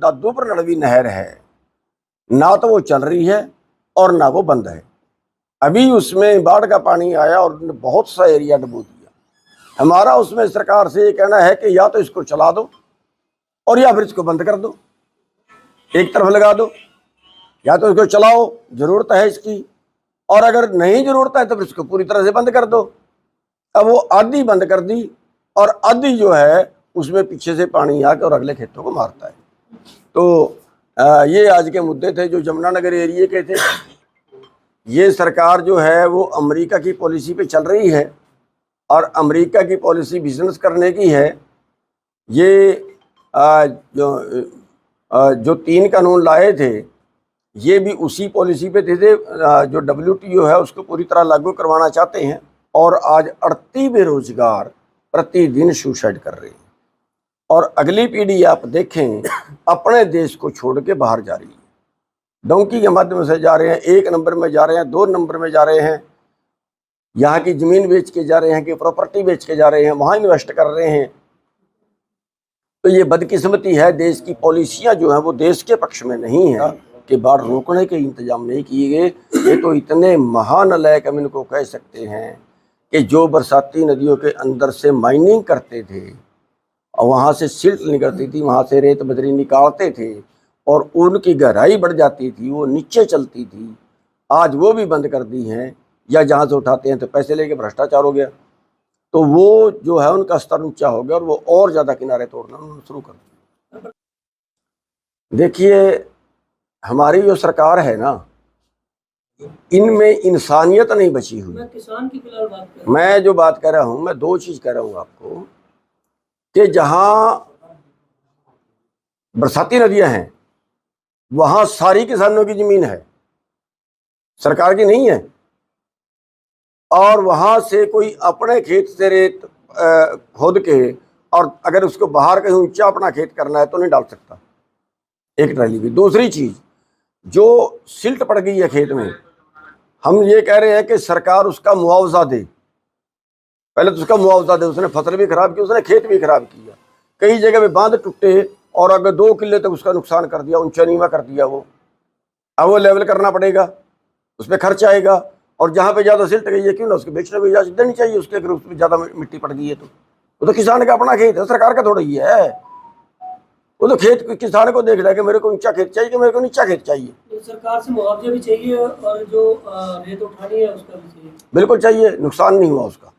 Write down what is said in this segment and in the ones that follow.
दादूपुर नड़वी नहर है, ना तो वो चल रही है और ना वो बंद है। अभी उसमें बाढ़ का पानी आया और बहुत सा एरिया डुबो दिया। हमारा उसमें सरकार से ये कहना है कि या तो इसको चला दो और या फिर इसको बंद कर दो, एक तरफ लगा दो। या तो इसको चलाओ, जरूरत है इसकी, और अगर नहीं जरूरत है तो फिर इसको पूरी तरह से बंद कर दो। अब वो आधी बंद कर दी और आधी जो है उसमें पीछे से पानी आकर और अगले खेतों को मारता है। तो ये आज के मुद्दे थे जो जमुनानगर एरिया के थे। ये सरकार जो है वो अमेरिका की पॉलिसी पे चल रही है और अमेरिका की पॉलिसी बिजनेस करने की है। ये जो 3 कानून लाए थे ये भी उसी पॉलिसी पे थे जो WTO है उसको पूरी तरह लागू करवाना चाहते हैं। और आज 38 बेरोजगार प्रतिदिन सुसाइड कर रहे हैं और अगली पीढ़ी आप देखें अपने देश को छोड़ के बाहर जा रही है। डोंकी के माध्यम से जा रहे हैं, 1 नंबर में जा रहे हैं, 2 नंबर में जा रहे हैं, यहाँ की ज़मीन बेच के जा रहे हैं कि प्रॉपर्टी बेच के जा रहे हैं, वहाँ इन्वेस्ट कर रहे हैं। तो ये बदकिस्मती है, देश की पॉलिसियाँ जो हैं वो देश के पक्ष में नहीं है कि बाढ़ रोकने के इंतजाम नहीं किए गए। ये तो इतने महानालायक हम इनको कह सकते हैं कि जो बरसाती नदियों के अंदर से माइनिंग करते थे और वहाँ से सिल्ट निकलती थी, वहाँ से रेत बजरी निकालते थे और उनकी गहराई बढ़ जाती थी, वो नीचे चलती थी, आज वो भी बंद कर दी हैं। या जहाँ से उठाते हैं तो पैसे लेके भ्रष्टाचार हो गया, तो वो जो है उनका स्तर ऊंचा हो गया और वो और ज़्यादा किनारे तोड़ना उन्होंने शुरू कर दिया। देखिए हमारी जो सरकार है ना, इनमें इंसानियत नहीं बची हुई। मैं किसान की फिलहाल बात कर रहा हूं। मैं जो बात कर रहा हूँ, मैं 2 चीज़ कह रहा हूँ आपको कि जहाँ बरसाती नदियाँ हैं वहाँ सारी किसानों की ज़मीन है, सरकार की नहीं है, और वहाँ से कोई अपने खेत से रेत खोद के और अगर उसको बाहर कहीं ऊंचा अपना खेत करना है तो नहीं डाल सकता, एक ट्राली भी। दूसरी चीज़, जो सिल्ट पड़ गई है खेत में, हम ये कह रहे हैं कि सरकार उसका मुआवजा दे। पहले तो उसका मुआवजा दे, उसने फसल भी खराब की, उसने खेत भी खराब किया, कई जगह पे बांध टूटे और अगर 2 किले तक उसका नुकसान कर दिया, ऊंचा नीवा कर दिया वो। अब वो लेवल करना पड़ेगा, उस पर खर्च आएगा, और जहाँ पे ज़्यादा सिल्ट गई है क्यों ना उसके बेचने को इजाज़त देनी चाहिए उसके, अगर उसमें ज़्यादा मिट्टी पड़ गई है तो। वो तो किसान का अपना खेत है, सरकार का थोड़ा ही है। वो तो खेत किसान को देख रहा है कि मेरे को ऊंचा खेत चाहिए कि मेरे को नीचा खेत चाहिए। तो सरकार से मुआवजा भी चाहिए और जो रेत उठानी है उसका भी चाहिए। बिल्कुल चाहिए, नुकसान नहीं हुआ उसका,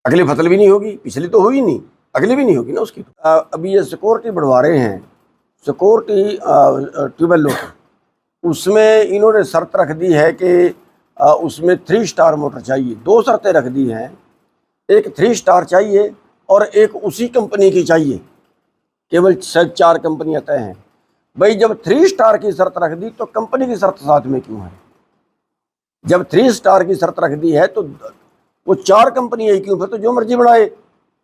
अगली फसल भी नहीं होगी, पिछली तो हुई नहीं, अगली भी नहीं होगी ना उसकी। अभी ये सिक्योरिटी बढ़वा रहे हैं, सिक्योरिटी ट्यूबवेल लोग, उसमें इन्होंने शर्त रख दी है कि उसमें 3 स्टार मोटर चाहिए। 2 शर्तें रख दी हैं, एक 3 स्टार चाहिए और एक उसी कंपनी की चाहिए, केवल 4 कंपनियां तय हैं। भाई जब 3 स्टार की शर्त रख दी तो कंपनी की शर्त साथ में क्यों है? जब 3 स्टार की शर्त रख दी है तो वो 4 कंपनियां क्यों? फिर तो जो मर्जी बढ़ाए।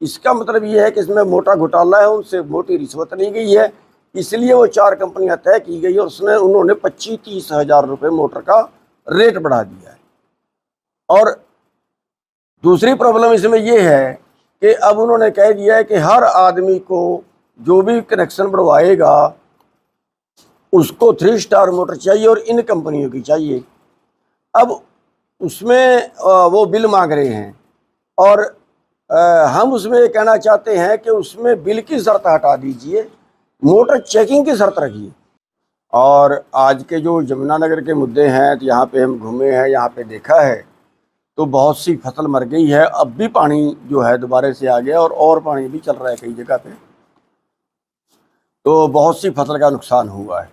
इसका मतलब ये है कि इसमें मोटा घोटाला है, उनसे मोटी रिश्वत ली गई है, इसलिए वो 4 कंपनियां तय की गई और उन्होंने 25-30 हज़ार रुपये मोटर का रेट बढ़ा दिया है। और दूसरी प्रॉब्लम इसमें ये है कि अब उन्होंने कह दिया है कि हर आदमी को जो भी कनेक्शन बढ़वाएगा उसको 3 स्टार मोटर चाहिए और इन कंपनियों की चाहिए। अब उसमें वो बिल मांग रहे हैं और हम उसमें ये कहना चाहते हैं कि उसमें बिल की शर्त हटा दीजिए, मोटर चेकिंग की शर्त रखिए। और आज के जो जमुनानगर के मुद्दे हैं, तो यहाँ पे हम घूमे हैं, यहाँ पे देखा है तो बहुत सी फसल मर गई है। अब भी पानी जो है दोबारा से आ गया और पानी भी चल रहा है कई जगह पे, तो बहुत सी फसल का नुकसान हुआ है।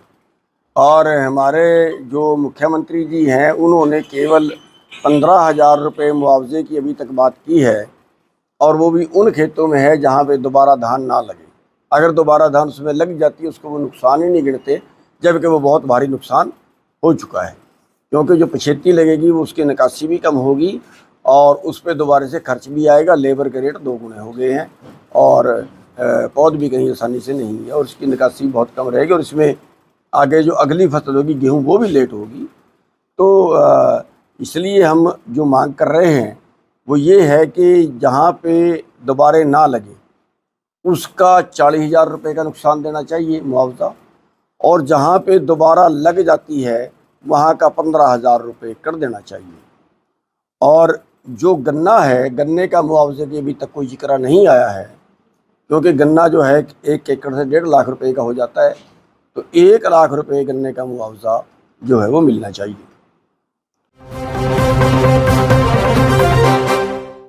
और हमारे जो मुख्यमंत्री जी हैं उन्होंने केवल 15,000 रुपये मुआवजे की अभी तक बात की है, और वो भी उन खेतों में है जहाँ पे दोबारा धान ना लगे। अगर दोबारा धान उसमें लग जाती है उसको वो नुकसान ही नहीं गिनते, जबकि वो बहुत भारी नुकसान हो चुका है, क्योंकि जो पछेती लगेगी वो उसकी निकासी भी कम होगी और उस पर दोबारा से खर्च भी आएगा। लेबर के रेट 2 गुने हो गए हैं और पौध भी कहीं आसानी से नहीं है और उसकी निकासी बहुत कम रहेगी, और इसमें आगे जो अगली फसल होगी गेहूँ वो भी लेट होगी। तो इसलिए हम जो मांग कर रहे हैं वो ये है कि जहाँ पे दोबारे ना लगे उसका 40,000 रुपये का नुकसान देना चाहिए मुआवजा, और जहाँ पे दोबारा लग जाती है वहाँ का 15,000 रुपये कर देना चाहिए। और जो गन्ना है, गन्ने का मुआवजे की अभी तक कोई जिक्र नहीं आया है, क्योंकि गन्ना जो है 1 एकड़ से 1.5 लाख रुपए का हो जाता है, तो 1 लाख रुपए गन्ने का मुआवजा जो है वो मिलना चाहिए।